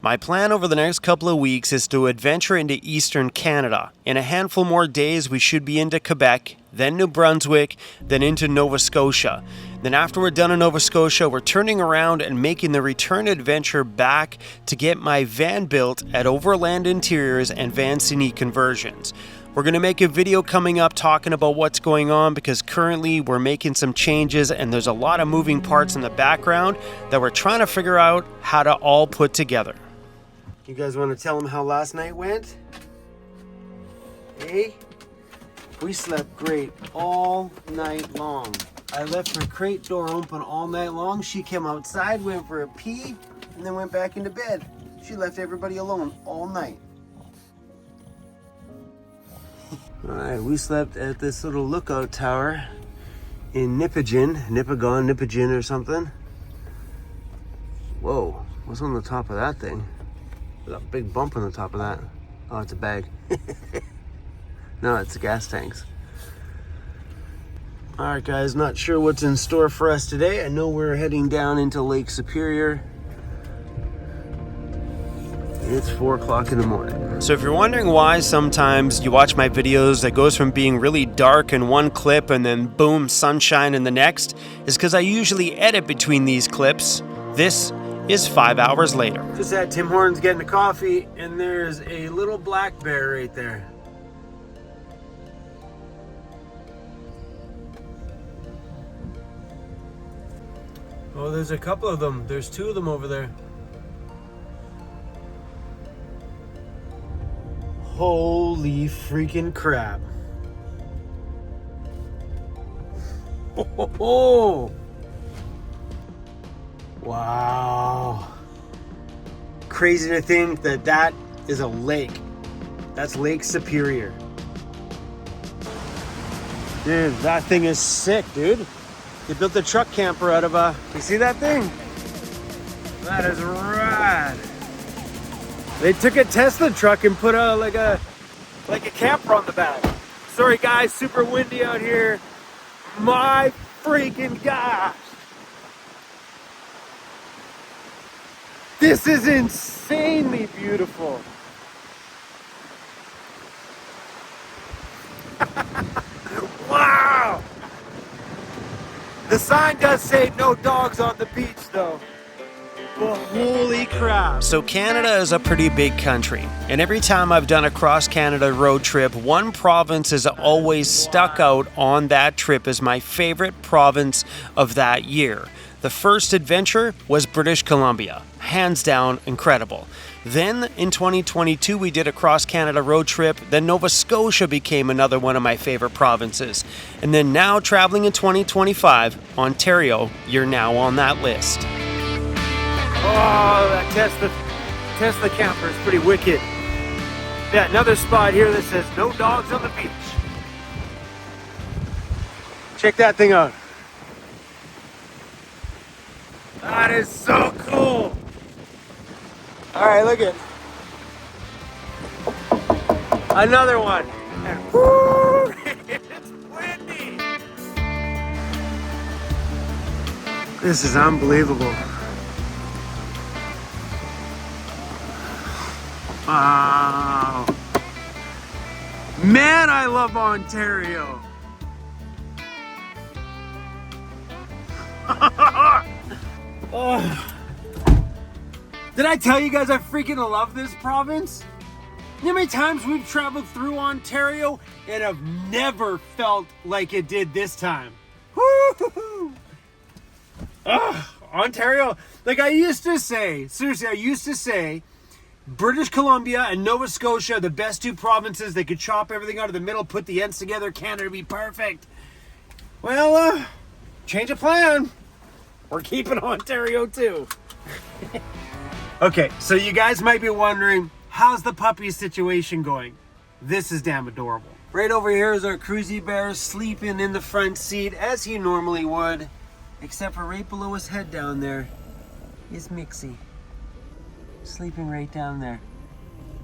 My plan over the next couple of weeks is to adventure into eastern Canada. In a handful more days, we should be into Quebec, then New Brunswick, then into Nova Scotia. Then after we're done in Nova Scotia, we're turning around and making the return adventure back to get my van built at Overland Interiors and Vancity Conversions. We're going to make a video coming up talking about what's going on because currently we're making some changes and there's a lot of moving parts in the background that we're trying to figure out how to all put together. You guys want to tell them how last night went? Hey, we slept great all night long. I left her crate door open all night long. She came outside, went for a pee, and then went back into bed. She left everybody alone all night. All right, we slept at this little lookout tower in Nipigon or something. Whoa, what's on the top of that thing? There's a big bump on the top of that. Oh, it's a bag. No, it's the gas tanks. All right, guys, not sure what's in store for us today. I know we're heading down into Lake Superior. It's 4 o'clock in the morning. So if you're wondering why sometimes you watch my videos that goes from being really dark in one clip and then boom, sunshine in the next, is because I usually edit between these clips. This is 5 hours later. Just at Tim Hortons getting a coffee, and there's a little black bear right there. Oh, there's a couple of them. There's 2 of them over there. Holy freaking crap. Ho, ho, ho. Wow. Crazy to think that that is a lake. That's Lake Superior. Dude, that thing is sick, dude. They built a truck camper out of a... You see that thing? That is rad. They took a Tesla truck and put like a camper on the back. Sorry guys, super windy out here. My freaking gosh. This is insanely beautiful. Wow! The sign does say no dogs on the beach though. Well, holy crap. So Canada is a pretty big country, and every time I've done a cross-Canada road trip, one province is always stuck out on that trip as my favorite province of that year. The first adventure was British Columbia. Hands down, incredible. Then in 2022, we did a cross-Canada road trip. Then Nova Scotia became another one of my favorite provinces. And then now traveling in 2025, Ontario, you're now on that list. Oh, that Tesla camper is pretty wicked. Yeah, another spot here that says no dogs on the beach. Check that thing out. That is so cool. All right, look at another one. And woo, it's windy. This is unbelievable. Wow. Man, I love Ontario. Oh. Did I tell you guys I freaking love this province? You know how many times we've traveled through Ontario and I've never felt like it did this time. Woo-hoo-hoo. Ontario, like I used to say, seriously, I used to say British Columbia and Nova Scotia are the best 2 provinces. They could chop everything out of the middle, put the ends together, Canada would be perfect. Well, change of plan. We're keeping Ontario too. Okay, so you guys might be wondering, how's the puppy situation going? This is damn adorable. Right over here is our cruisy bear sleeping in the front seat as he normally would, except for right below his head down there is Mixie. Sleeping right down there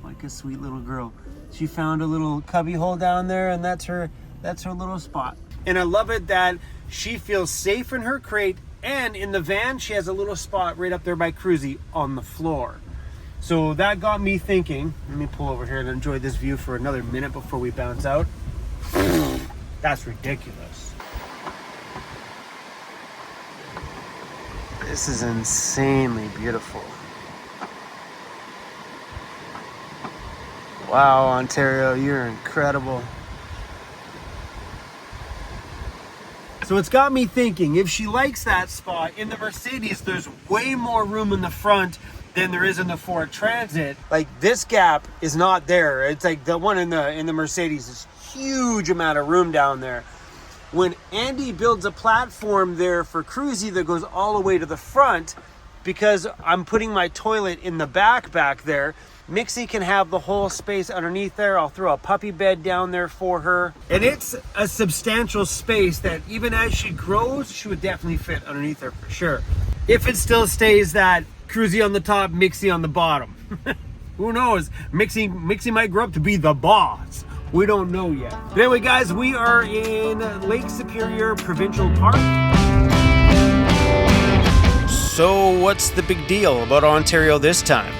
like a sweet little girl. She found a little cubby hole down there, and that's her little spot. And I love it that she feels safe in her crate, and in the van she has a little spot right up there by Cruzy on the floor. So that got me thinking. Let me pull over here and enjoy this view for another minute before we bounce out. That's ridiculous. This is insanely beautiful. Wow, Ontario, you're incredible. So it's got me thinking, if she likes that spot, in the Mercedes, there's way more room in the front than there is in the Ford Transit. Like, this gap is not there. It's like the one in the Mercedes is huge amount of room down there. When Andy builds a platform there for Cruzy that goes all the way to the front, because I'm putting my toilet in the back there, Mixie can have the whole space underneath there. I'll throw a puppy bed down there for her. And it's a substantial space that even as she grows, she would definitely fit underneath there for sure. If it still stays that Cruzy on the top, Mixie on the bottom. Who knows? Mixie might grow up to be the boss. We don't know yet. But anyway, guys, we are in Lake Superior Provincial Park. So what's the big deal about Ontario this time?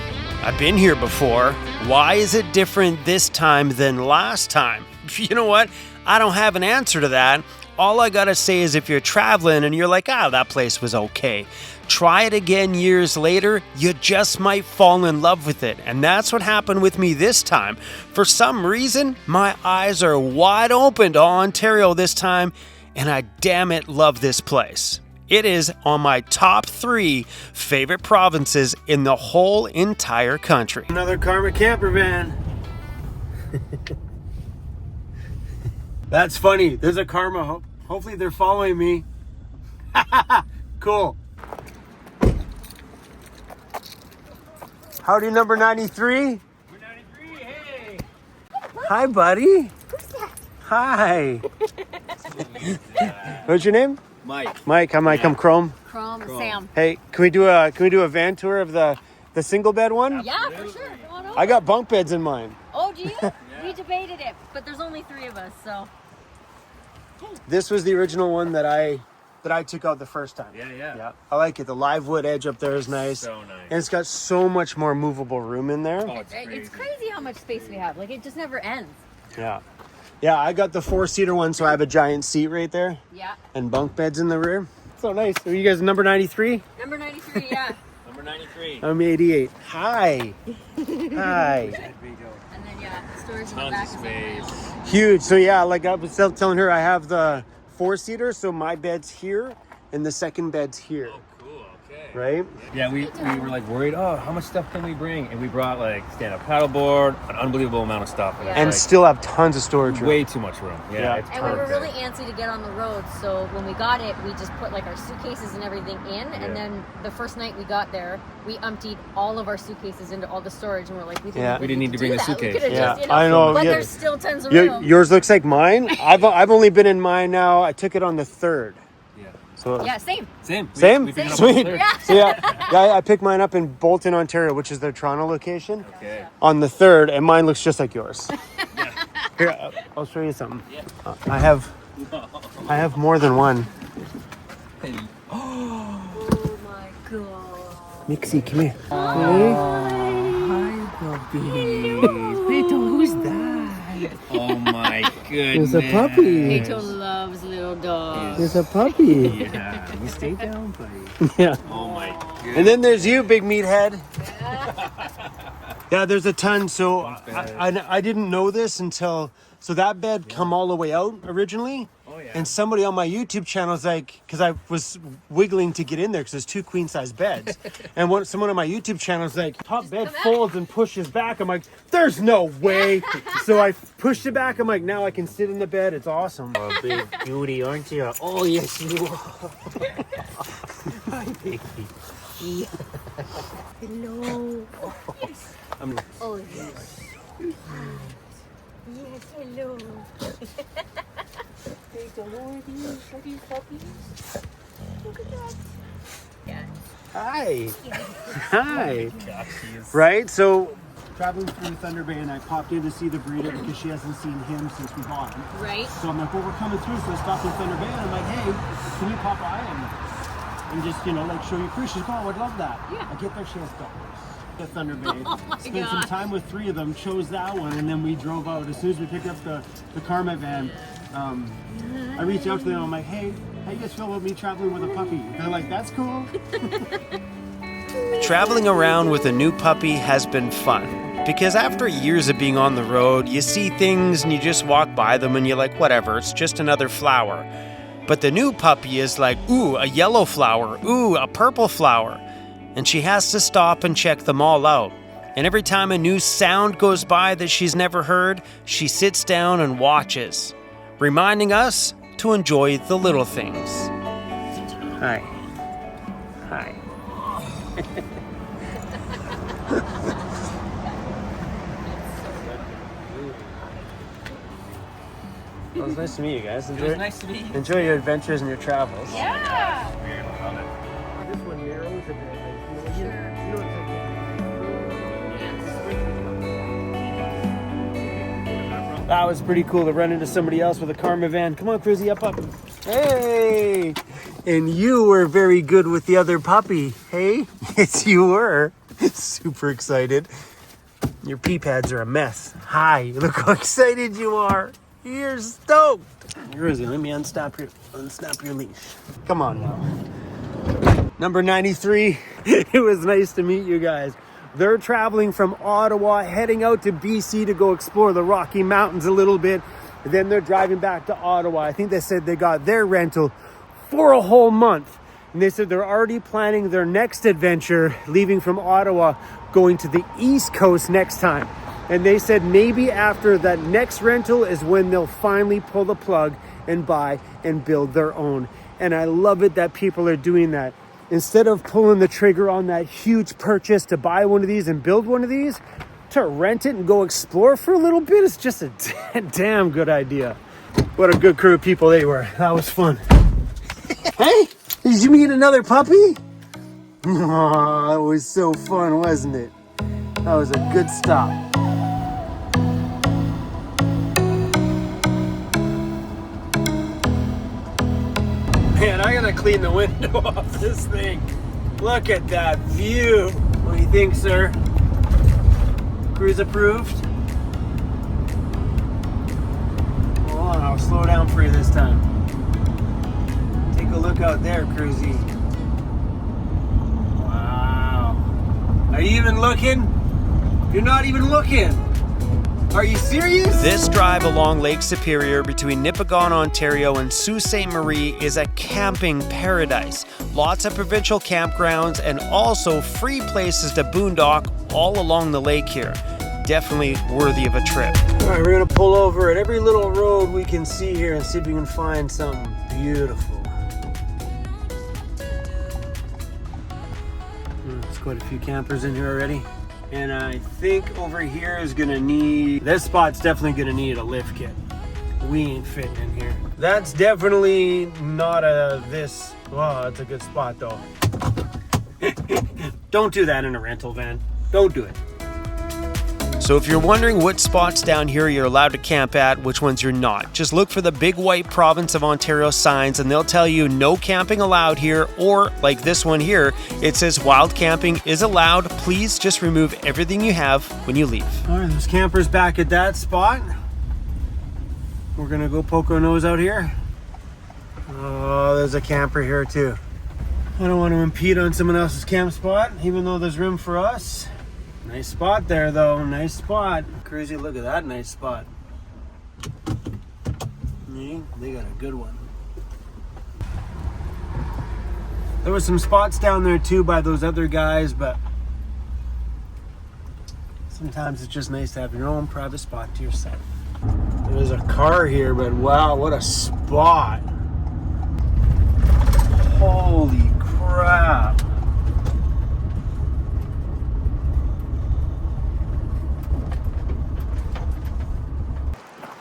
I've been here before. Why is it different this time than last time? You know what? I don't have an answer to that. All I gotta say is if you're traveling and you're like, that place was okay, try it again years later, you just might fall in love with it. And that's what happened with me this time. For some reason, my eyes are wide open to Ontario this time, and I damn it love this place. It is on my top 3 favorite provinces in the whole entire country. Another Karma camper van. That's funny. There's a Karma. Hopefully they're following me. Cool. Howdy, number 93. Number 93, hey. Hi, buddy. Who's that? Hi. What's your name? Mike. Mike, I'm Mike. I'm Chrome. Chrome. Sam. Hey, can we do a van tour of the single bed one? Yeah, for sure. Come on over. I got bunk beds in mine. Oh, do you? We debated it, but there's only 3 of us, so. This was the original one that I took out the first time. Yeah. I like it. The live wood edge up there is nice. So nice. And it's got so much more movable room in there. Oh, it's crazy. It's crazy how much space we have. Like, it just never ends. Yeah. Yeah, I got the 4-seater one, so I have a giant seat right there. Yeah. And bunk beds in the rear. So nice. Are you guys number 93? Number 93, yeah. Number 93. I'm 88. Hi. Hi. And then, yeah, storage in the Tons back of is space. Huge. So yeah, like I was telling her, I have the 4-seater, so my bed's here and the second bed's here. Oh, cool. Okay. Right? Yeah, we were like worried, how much stuff can we bring? And we brought like stand-up paddleboard, an unbelievable amount of stuff. Yeah. And like, still have tons of storage room. way too much room. Yeah. It's And we were perfect. really antsy to get on the road, so when we got it, we just put like our suitcases and everything in, and then the first night we got there, we emptied all of our suitcases into all the storage, and we're like, we didn't need to bring the suitcase. We could've Yeah, just, I know, but yeah. there's still tons of room. Yours looks like mine. I've only been in mine now. I took it on the 3rd. Yeah. So Yeah, same. Same. Same? We picked it up Sweet. on the third. Yeah. So yeah, I picked mine up in Bolton, Ontario, which is their Toronto location, Okay. on the 3rd, and mine looks just like yours. Here, I'll show you something. Yeah. I have more than one. Oh my god. Mixie, come here. Hi, puppies. Peyton, who's that? Oh my goodness. There's a puppy. Peyton loves little dogs. There's a puppy. Yeah. You stay down, buddy. Yeah. Oh my goodness. And then there's you, big meathead. Yeah, there's a ton. So I didn't know this until, so that bed come all the way out originally. Oh, yeah. And somebody on my YouTube channel is like, because I was wiggling to get in there because there's 2 queen size beds. And someone on my YouTube channel is like, top bed folds and pushes back. I'm like, there's no way. So I pushed it back. I'm like, now I can sit in the bed. It's awesome. Oh, big beauty, aren't you? Oh, yes, you are. Hi, baby. Hello. Oh, yes. Yes, hello. Look at that. Yeah. Hi. Hi. Right? So, traveling through Thunder Bay, and I popped in to see the breeder because she hasn't seen him since we bought him. Right. So I'm like, well, we're coming through, so I stopped in Thunder Bay, and I'm like, hey, can you pop by and just, like, show you Chris? She's like, oh, I would love that. Yeah. I get there, she has dogs. The Thunder Bay. Oh my Spent some gosh. time with 3 of them, chose that one, and then we drove out. As soon as we picked up the Karma van, I reached out to them. I'm like, hey, how you guys feel about me traveling with a puppy? They're like, that's cool. Traveling around with a new puppy has been fun, because after years of being on the road, you see things and you just walk by them and you're like, whatever, it's just another flower. But the new puppy is like, ooh, a yellow flower, ooh, a purple flower. And she has to stop and check them all out. And every time a new sound goes by that she's never heard, she sits down and watches, reminding us to enjoy the little things. Hi. Hi. Well, it's nice to meet you guys. It was nice to meet you. Enjoy your adventures and your travels. Yeah. This one narrows a bit. That was pretty cool to run into somebody else with a Karma van. Come on, Cruzy, up. Hey! And you were very good with the other puppy, hey? Yes, you were. Super excited. Your pee pads are a mess. Hi, look how excited you are. You're stoked. Cruzy, let me unsnap your leash. Come on now. Number 93, it was nice to meet you guys. They're traveling from Ottawa, heading out to BC to go explore the Rocky Mountains a little bit. Then they're driving back to Ottawa. I think they said they got their rental for a whole month. And they said they're already planning their next adventure, leaving from Ottawa, going to the East Coast next time. And they said maybe after that next rental is when they'll finally pull the plug and buy and build their own. And I love it that people are doing that. Instead of pulling the trigger on that huge purchase to buy one of these and build one of these, to rent it and go explore for a little bit is just a damn good idea. What a good crew of people they were. That was fun. Hey, did you meet another puppy? Oh, it was so fun, wasn't it? That was a good stop. Man, I gotta clean the window off this thing. Look at that view. What do you think, sir? Cruise approved? Hold on, I'll slow down for you this time. Take a look out there, Cruzy. Wow. Are you even looking? You're not even looking. Are you serious? This drive along Lake Superior between Nipigon, Ontario and Sault Ste. Marie is a camping paradise. Lots of provincial campgrounds and also free places to boondock all along the lake here. Definitely worthy of a trip. All right, we're gonna pull over at every little road we can see here and see if we can find something beautiful. There's quite a few campers in here already. And I think over here is gonna need, this spot's definitely gonna need a lift kit. We ain't fitting in here. That's definitely not this. Wow, that's a good spot though. Don't do that in a rental van. Don't do it. So if you're wondering what spots down here you're allowed to camp at, which ones you're not, just look for the big white Province of Ontario signs and they'll tell you no camping allowed here, or like this one here, it says wild camping is allowed. Please just remove everything you have when you leave. All right, there's campers back at that spot. We're gonna go poke our nose out here. Oh, there's a camper here too. I don't want to impede on someone else's camp spot, even though there's room for us. Nice spot there though, nice spot. Cruzy, look at that nice spot. They got a good one. There were some spots down there too by those other guys, but sometimes it's just nice to have your own private spot to yourself. There's a car here, but wow, what a spot. Holy crap.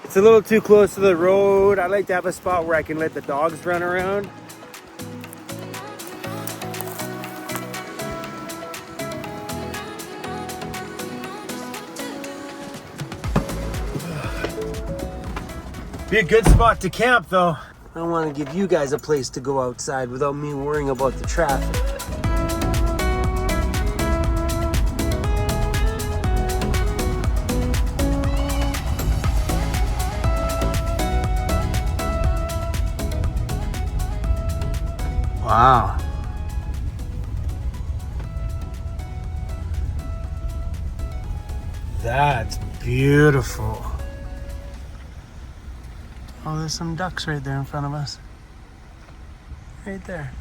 It's a little too close to the road. I like to have a spot where I can let the dogs run around. Be a good spot to camp though. I want to give you guys a place to go outside without me worrying about the traffic. Wow. That's beautiful. Oh, there's some ducks right there in front of us. Right there.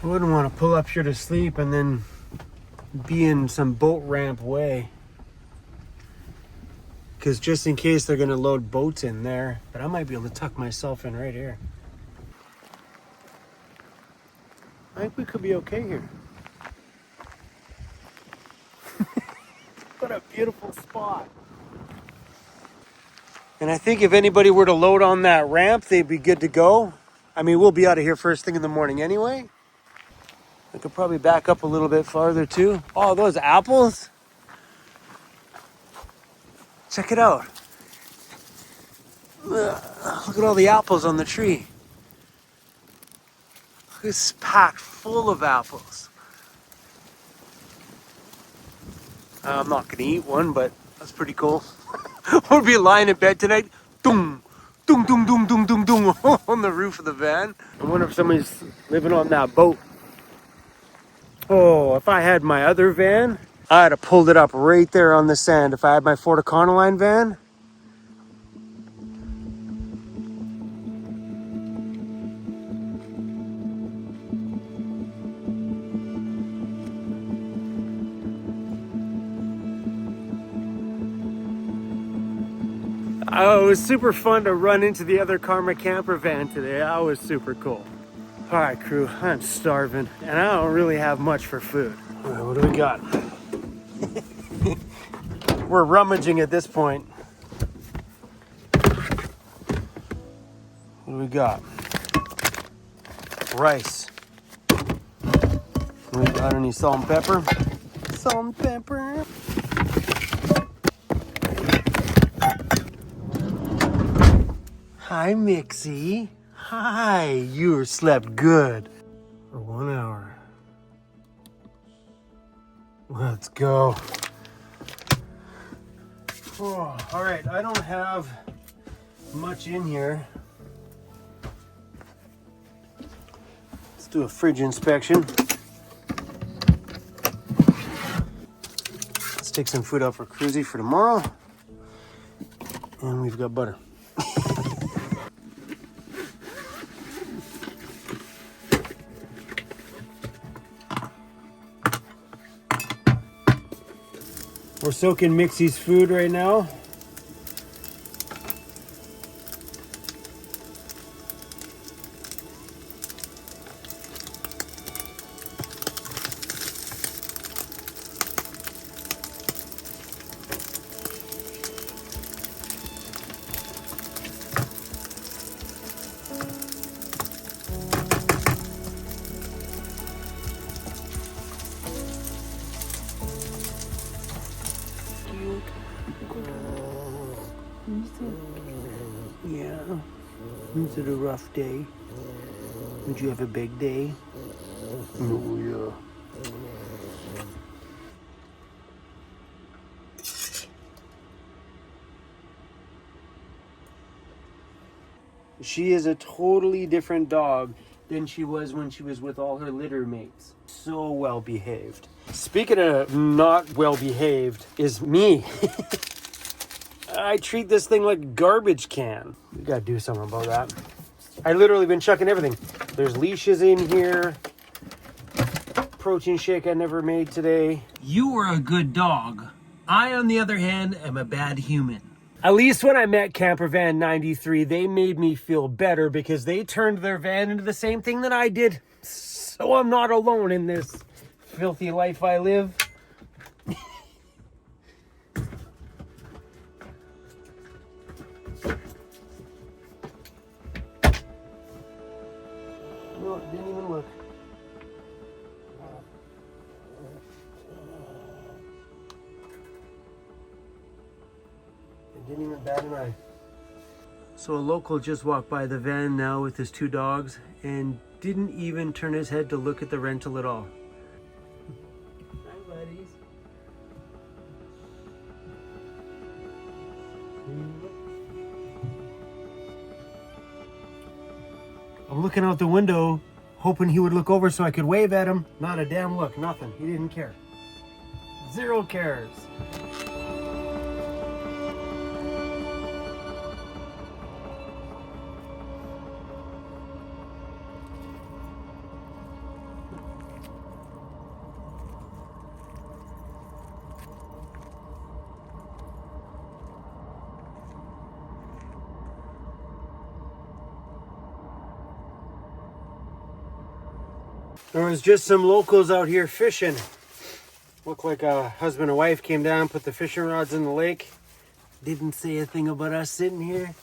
I wouldn't want to pull up here to sleep and then be in some boat ramp way. Because just in case they're going to load boats in there, but I might be able to tuck myself in right here. I think we could be okay here. What a beautiful spot. And I think if anybody were to load on that ramp, they'd be good to go. I mean, we'll be out of here first thing in the morning anyway. I could probably back up a little bit farther too. Oh, those apples. Check it out. Look at all the apples on the tree. It's packed full of apples. I'm not gonna eat one, but that's pretty cool. We'll be lying in bed tonight. Doom, doom, doom, doom, doom, doom, doom on the roof of the van. I wonder if somebody's living on that boat. Oh, if I had my other van, I'd have pulled it up right there on the sand. If I had my Ford Econoline van. Oh, it was super fun to run into the other Karma camper van today. That was super cool. All right, crew, I'm starving and I don't really have much for food. All right, what do we got? We're rummaging at this point. What do we got? Rice. We got any salt and pepper? Salt and pepper. Hi, Mixie. Hi, you slept good. For 1 hour. Let's go. Oh, all right, I don't have much in here. Let's do a fridge inspection. Let's take some food out for Cruzy for tomorrow. And we've got butter. We're soaking Mixie's food right now. Yeah. Was it a rough day? Did you have a big day? Oh, yeah. She is a totally different dog than she was when she was with all her litter mates. So well behaved. Speaking of not well behaved is me. I treat this thing like a garbage can. We gotta do something about that. I literally been chucking everything. There's leashes in here. Protein shake I never made today. You are a good dog. I, on the other hand, am a bad human. At least when I met Campervan 93, they made me feel better because they turned their van into the same thing that I did. So I'm not alone in this filthy life I live. No, it didn't even look. It didn't even bat an eye. So a local just walked by the van now with his 2 dogs and didn't even turn his head to look at the rental at all. Hi, buddies. I'm looking out the window, hoping he would look over so I could wave at him. Not a damn look, nothing. He didn't care. Zero cares. There was just some locals out here fishing. Looked like a husband and wife came down, put the fishing rods in the lake. Didn't say a thing about us sitting here.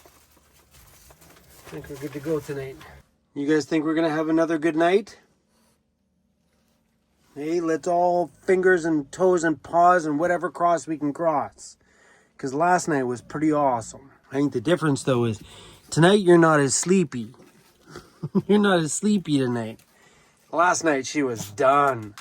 I think we're good to go tonight. You guys think we're gonna have another good night? Hey, let's all fingers and toes and paws and whatever cross we can cross. Because last night was pretty awesome. I think the difference though is tonight you're not as sleepy. You're not as sleepy tonight. Last night she was done.